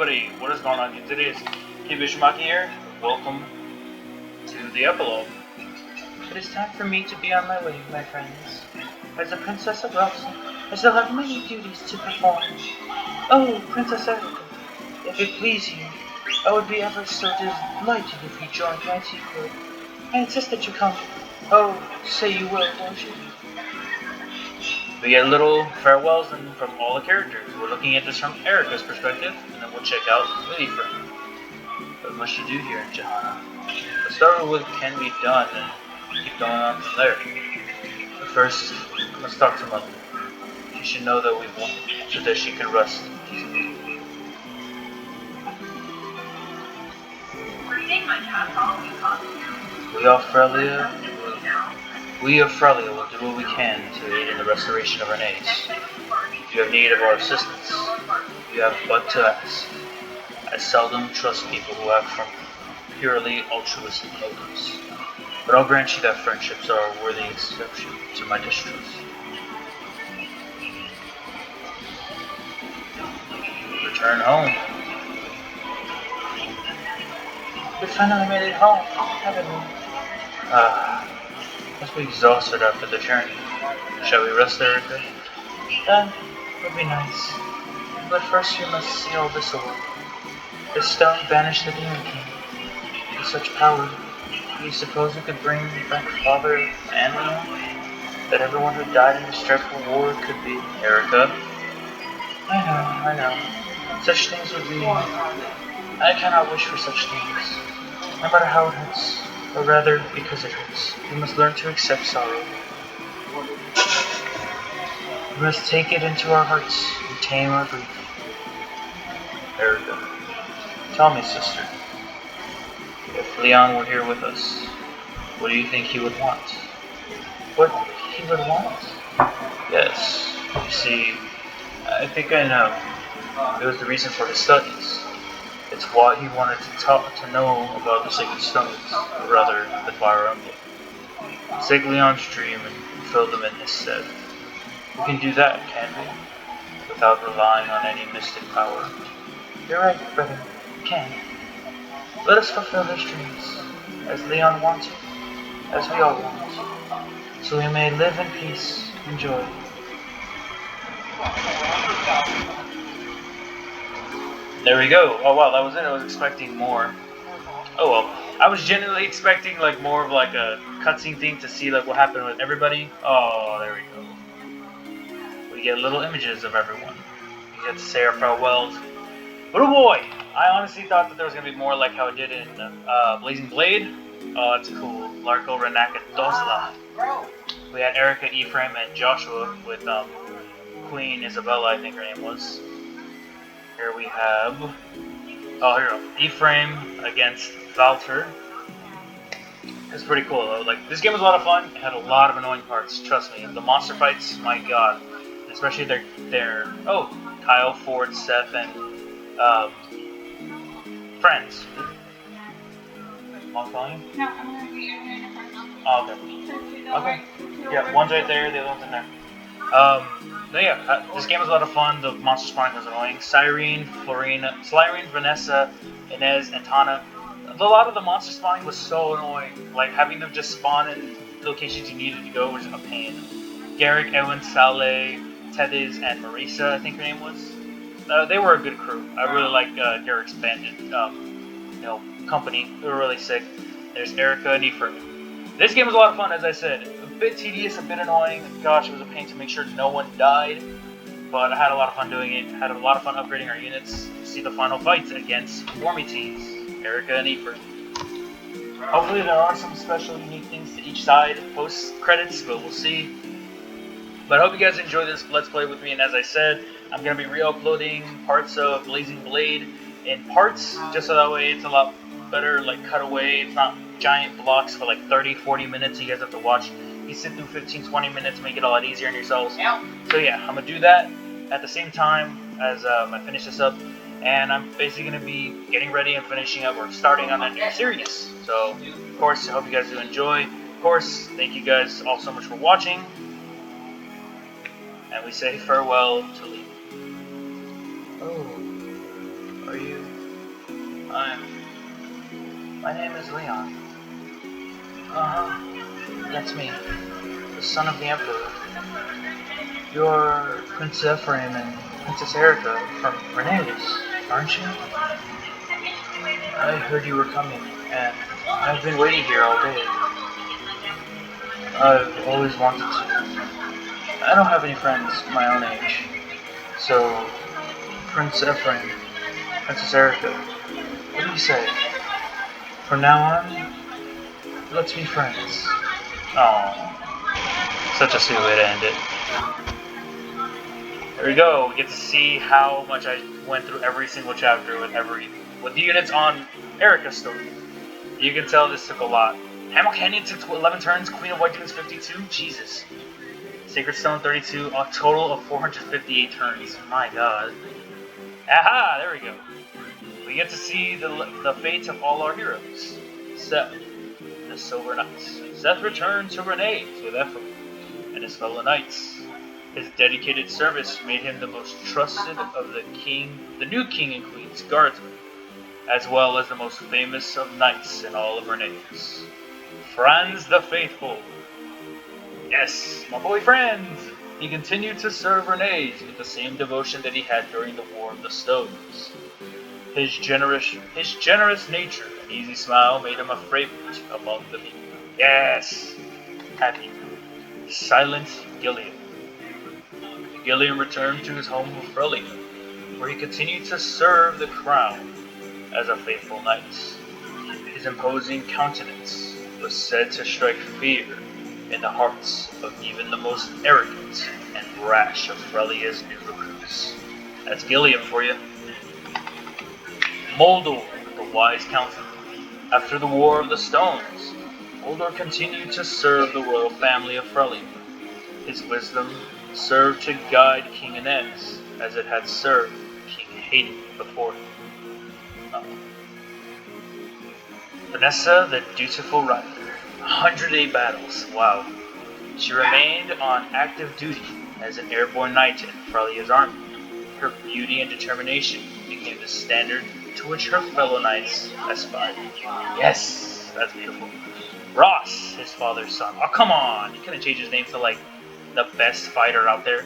everybody, what is going on? Today is Kibishimaki here. Welcome to the Epilogue. It is time for me to be on my way, my friends. As a princess of Ralston, I still have many duties to perform. Oh, Princess Eirika, if it please you, I would be ever so delighted if you joined my tea club. I insist that you come. Oh, say you will, won't you? We get little farewells from all the characters. We're looking at this from Eirika's perspective, and then we'll check out Eirika. But much to do here in Jahana. Let's start with what can be done and keep going on from there. But first, let's talk to Mother. She should know that we've won, so that she can rest. We of Frelia will do what we can to aid in the restoration of our names. If you have need of our assistance, you have but to ask. I seldom trust people who act from purely altruistic motives, but I'll grant you that friendships are a worthy exception to my distrust. Return home. We finally made it home, haven't we? Must be exhausted after the journey. Shall we rest, Eirika? That would be nice. But first we must seal this away. This stone banished the Demon King. With such power, do you suppose we could bring back Father and Leon? That everyone who died in this dreadful war could be Eirika? I know. Such things would be... I cannot wish for such things. No matter how it hurts. Or rather, because it hurts, we must learn to accept sorrow. We must take it into our hearts and tame our grief. Eirika, tell me, sister, if Leon were here with us, what do you think he would want? What he would want? Yes, you see, I think I know. It was the reason for his studies. It's why he wanted to know about the Sacred Stones, or rather, the Fire Emblem. Take Leon's dream and fulfill them in his stead. We can do that, can't we? Without relying on any mystic power. You're right, brother. We can. Let us fulfill his dreams, as Leon wants it, as we all want it, so we may live in peace and joy. There we go. Oh wow, that was it. I was expecting more. Oh well. I was genuinely expecting like more of like a cutscene thing to see like what happened with everybody. Oh, there we go. We get little images of everyone. We get to say our farewells. But oh boy! I honestly thought that there was gonna be more like how it did in Blazing Blade. Oh, that's cool. Larko, Renak, and Dosla. We had Eirika, Ephraim, and Joshua with Queen Isabella, I think her name was. Here we have, Ephraim against Valter. It's pretty cool though. Like, this game was a lot of fun. It had a lot of annoying parts. Trust me. The monster fights, my god. Especially their Kyle, Ford, Seth, and friends. Long volume? No, I'm gonna be in front of them. Oh, okay. Yeah, one's right there. The other one's in there. But yeah, this game was a lot of fun. The monster spawning was annoying. Cyrene, Vanessa, Inez, and Tana. A lot of the monster spawning was so annoying. Like, having them just spawn in locations you needed to go was a pain. Garrick, Ewan, Saleh, Tediz, and Marisa, I think her name was. They were a good crew. I really like Garrick's bandit, company. They were really sick. There's Eirika and Ephraim. This game was a lot of fun, as I said. A bit tedious, a bit annoying. Gosh, it was a pain to make sure no one died. But I had a lot of fun doing it. Had a lot of fun upgrading our units. See the final fights against Wormy teams, Eirika and Ephraim. Hopefully there are some special unique things to each side post-credits, but we'll see. But I hope you guys enjoy this Let's Play with me, and as I said, I'm going to be re-uploading parts of Blazing Blade in parts, just so that way it's a lot better, like, cut away. It's not giant blocks for like 30-40 minutes you guys have to watch. You sit through 15-20 minutes, make it a lot easier on yourselves. So yeah, I'm gonna do that at the same time as I finish this up, and I'm basically gonna be getting ready and finishing up or starting on a new series. So of course, I hope you guys do enjoy. Of course, thank you guys all so much for watching, and we say farewell to Lee. Oh, Are you? My name is Leon. Uh-huh. That's me. The son of the Emperor. You're Prince Ephraim and Princess Eirika from Renee's, aren't you? I heard you were coming, and I've been waiting here all day. I've always wanted to. I don't have any friends my own age. So, Prince Ephraim, Princess Eirika, what do you say? From now on, let's be friends. Oh, such a sweet way to end it. There we go. We get to see how much I went through every single chapter with the units on Eirika's story. You can tell this took a lot. Hamel Canyon took 11 turns. Queen of White Dunes 52. Jesus. Sacred Stone 32. A total of 458 turns. My God. Aha! There we go. We get to see the fate of all our heroes. Seth, the Silver Knights. Seth returned to Renee's with Ephraim and his fellow knights. His dedicated service made him the most trusted of the new king and queen's guardsmen, as well as the most famous of knights in all of Renee's. Franz the Faithful. Yes, my boy Franz! He continued to serve Renee's with the same devotion that he had during the War of the Stones. His generous nature and easy smile made him a favorite among the people. Yes! Happy. Silent Gilliam. Gilliam returned to his home of Frelia, where he continued to serve the crown as a faithful knight. His imposing countenance was said to strike fear in the hearts of even the most arrogant and rash of Frelia's new recruits. That's Gilliam for you. Moldor, the wise counselor. After the War of the Stones, Moldor continued to serve the royal family of Frelia. His wisdom served to guide King Inez as it had served King Hayden before him. Vanessa, the dutiful rider. 108 battles. Wow. She remained on active duty as an airborne knight in Frelia's army. Her beauty and determination became the standard to which her fellow knights aspired. Yes, that's beautiful. Ross, his father's son. Oh, come on. You couldn't change his name to, like, the best fighter out there.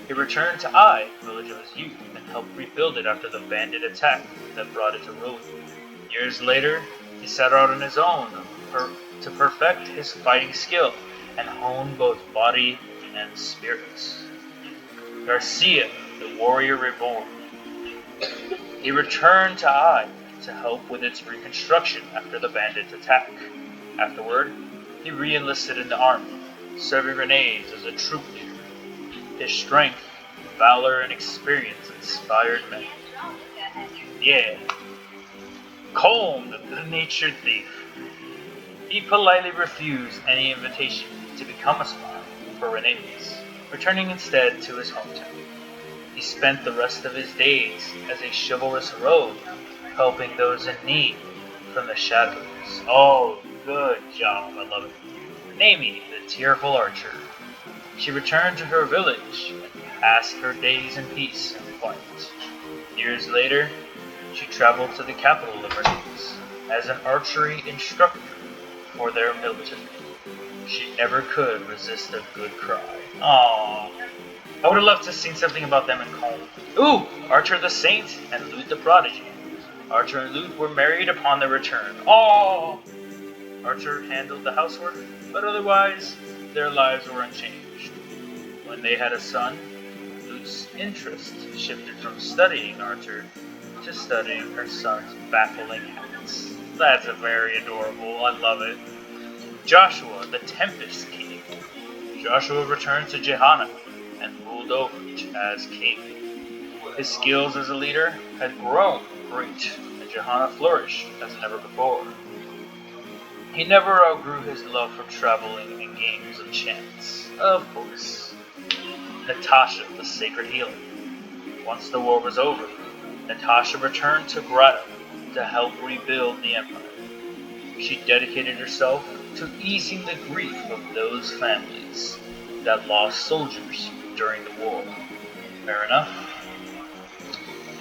He returned to Ai, village of his youth, and helped rebuild it after the bandit attack that brought it to ruin. Years later, he set out on his own to perfect his fighting skill and hone both body and spirits. Garcia, the warrior reborn. He returned to Ai to help with its reconstruction after the bandit attack. Afterward, he re-enlisted in the army, serving Renee's as a troop leader. His strength, valor, and experience inspired men. Yeah. Colm, the good-natured thief. He politely refused any invitation to become a spy for Renee's, returning instead to his hometown. He spent the rest of his days as a chivalrous rogue, helping those in need from the shadows. Oh, good job, I love it. Naomi, the tearful archer. She returned to her village and passed her days in peace and quiet. Years later, she traveled to the capital of Renee's as an archery instructor for their military. She never could resist a good cry. Aww. I would have loved to sing something about them in Colm. Ooh, Archer the Saint and Lute the Prodigy. Archer and Lute were married upon their return. Aww. Archer handled the housework, but otherwise, their lives were unchanged. When they had a son, Lute's interest shifted from studying Archer to studying her son's baffling habits. That's very adorable. I love it. Joshua, the Tempest King. Joshua returned to Jehanna and ruled over it as king. His skills as a leader had grown great, and Jehanna flourished as never before. He never outgrew his love for traveling and games of chance. Of course. Natasha, the Sacred Healer. Once the war was over, Natasha returned to Grotto to help rebuild the Empire. She dedicated herself to easing the grief of those families that lost soldiers during the war. Fair enough.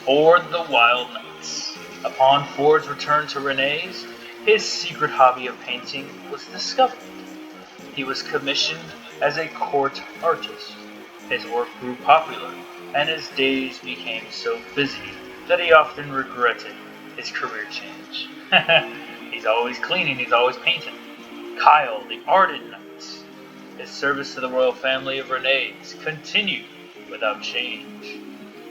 Ford the Wild Knights. Upon Ford's return to Renee's, his secret hobby of painting was discovered. He was commissioned as a court artist. His work grew popular, and his days became so busy that he often regretted his career change. He's always cleaning, he's always painting. Kyle, the Ardent Knight. His service to the royal family of Renee's continued without change.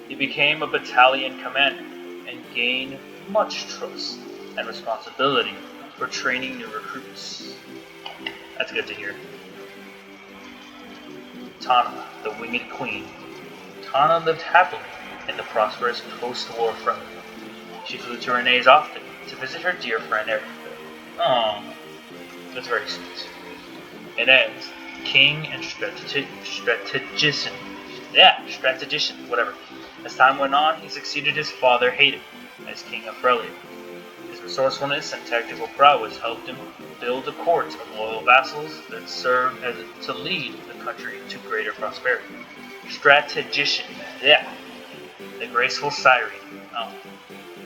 He became a battalion commander and gained much trust and responsibility for training new recruits. That's good to hear. Tana, the Winged Queen. Tana lived happily in the prosperous post-war front. She flew to Renee's often to visit her dear friend Eirika. Oh, that's very sweet. Inez, king and strategician, whatever. As time went on, he succeeded his father Hayden as king of Frelia. His resourcefulness and tactical prowess helped him build a court of loyal vassals that served as to lead the country to greater prosperity. Strategician, the graceful Cyrene.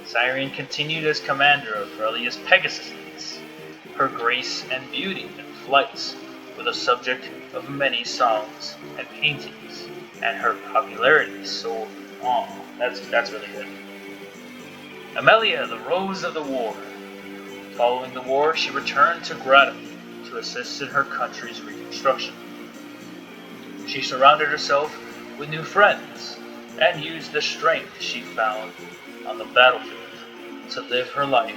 Cyrene continued as commander of Frelia's Pegasus Knights. Her grace and beauty in flights were the subject of many songs and paintings, and her popularity soared. Oh, that's really good. Amelia, the Rose of the War. Following the war, she returned to Grado to assist in her country's reconstruction. She surrounded herself with new friends and used the strength she found on the battlefield to live her life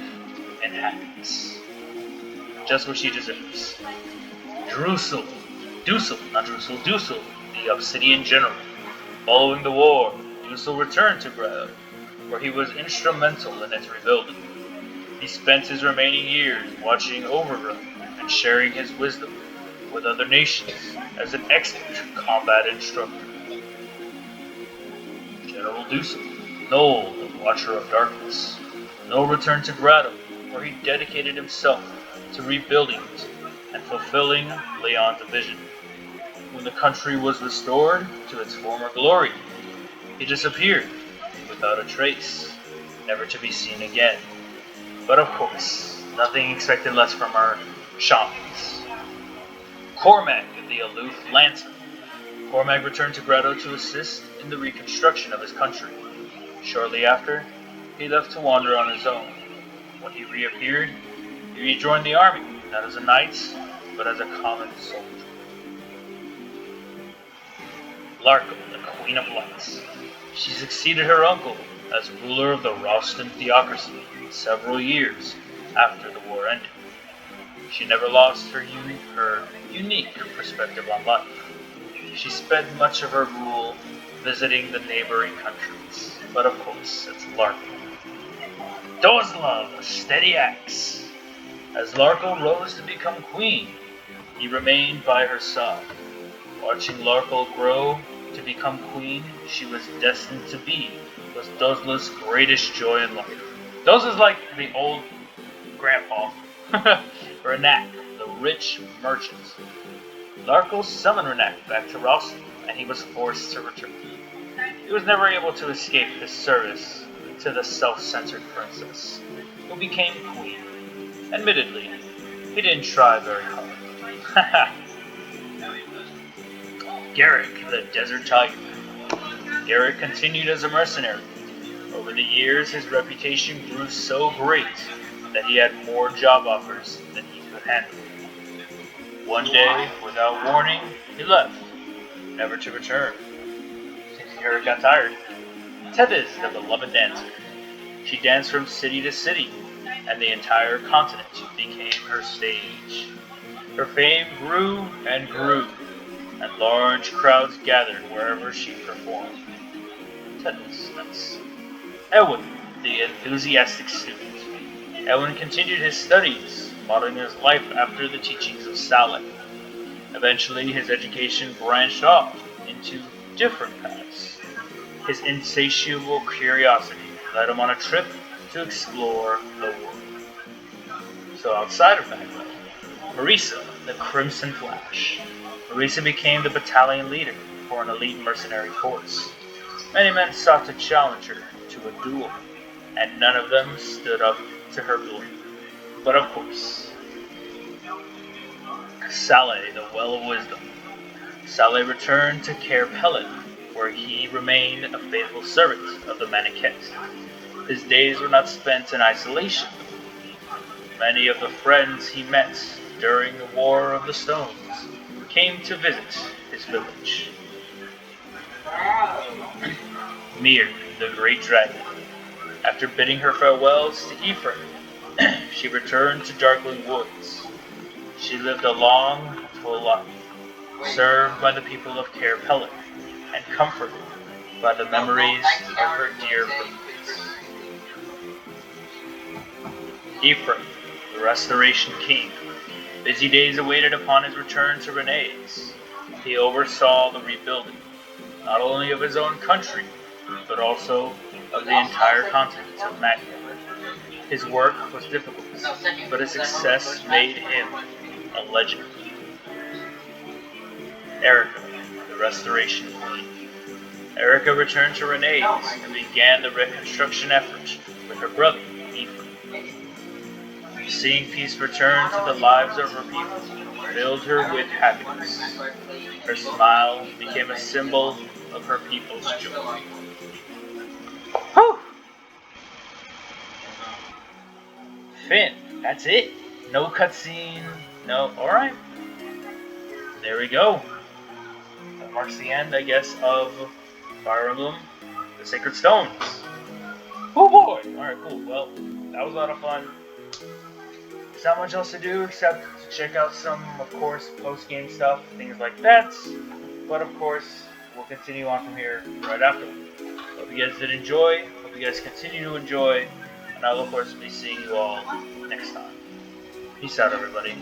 in happiness. Just what she deserves. Dussel, the Obsidian General. Following the war, Dussel returned to Grado, where he was instrumental in its rebuilding. He spent his remaining years watching Overgrowth and sharing his wisdom with other nations as an expert combat instructor. General Dussel, Noel, the Watcher of Darkness. Noel returned to Grado, where he dedicated himself to rebuilding it and fulfilling Leon's vision. When the country was restored to its former glory, he disappeared without a trace, never to be seen again. But of course, nothing expected less from our shamans. Cormac, the Aloof Lancer. Cormac returned to Grado to assist in the reconstruction of his country. Shortly after, he left to wander on his own. When he reappeared, he rejoined the army, not as a knight, but as a common soldier. Larko, the Queen of Lights. She succeeded her uncle as ruler of the Ralston theocracy several years after the war ended. She never lost her unique perspective on life. She spent much of her rule visiting the neighboring countries, but of course, it's Larko. Dozla, the Steady Axe. As Larko rose to become queen, he remained by her side. Watching Larko grow to become queen she was destined to be was Dozla's greatest joy in life. Dozla's like the old grandpa, Renak, the rich merchant. Larko summoned Renak back to Ralston, and he was forced to return. He was never able to escape his service to the self-centered princess, who became queen. Admittedly, he didn't try very hard. Garrick, the Desert Tiger. Garrick continued as a mercenary. Over the years, his reputation grew so great that he had more job offers than he could handle. One day, without warning, he left, never to return. Since Garrick got tired, Tethys, the beloved dancer. She danced from city to city, and the entire continent became her stage. Her fame grew and grew, and large crowds gathered wherever she performed. Tethys, nice. Elwyn, the enthusiastic student. Elwyn continued his studies, modeling his life after the teachings of Saleh. Eventually, his education branched off into different paths. His insatiable curiosity led him on a trip to explore the world. So outside of Baghdad, Marisa, the Crimson Flash. Marisa became the battalion leader for an elite mercenary force. Many men sought to challenge her to a duel, and none of them stood up to her glory. But of course, Saleh, the Well of Wisdom. Saleh returned to Cair Pelin, where he remained a faithful servant of the Maniket. His days were not spent in isolation. Many of the friends he met during the War of the Stones came to visit his village. Mir, the Great Dragon. After bidding her farewells to Ephraim, she returned to Darkling Woods. She lived a long, full life, served by the people of Cair Pelin, and comforted by the memories of her dear friends. Ephraim, the Restoration King. Busy days awaited upon his return to Renee's. He oversaw the rebuilding, not only of his own country, but also of the entire continent of Magna. His work was difficult, but his success made him a legend. Eirika, the Restoration Queen. Eirika returned to Renee's and began the reconstruction effort with her brother, Ephraim. Seeing peace return to the lives of her people filled her with happiness. Her smile became a symbol of her people's joy. Whew! Finn, that's it. No cutscene, no. Alright. There we go. That marks the end, I guess, of Fire Emblem, the Sacred Stones. Oh boy! Alright, cool. Well, that was a lot of fun. There's not much else to do except to check out some, of course, post-game stuff, things like that. But of course, we'll continue on from here right after. Hope you guys did enjoy. Hope you guys continue to enjoy. And I'll, of course, be seeing you all next time. Peace out, everybody.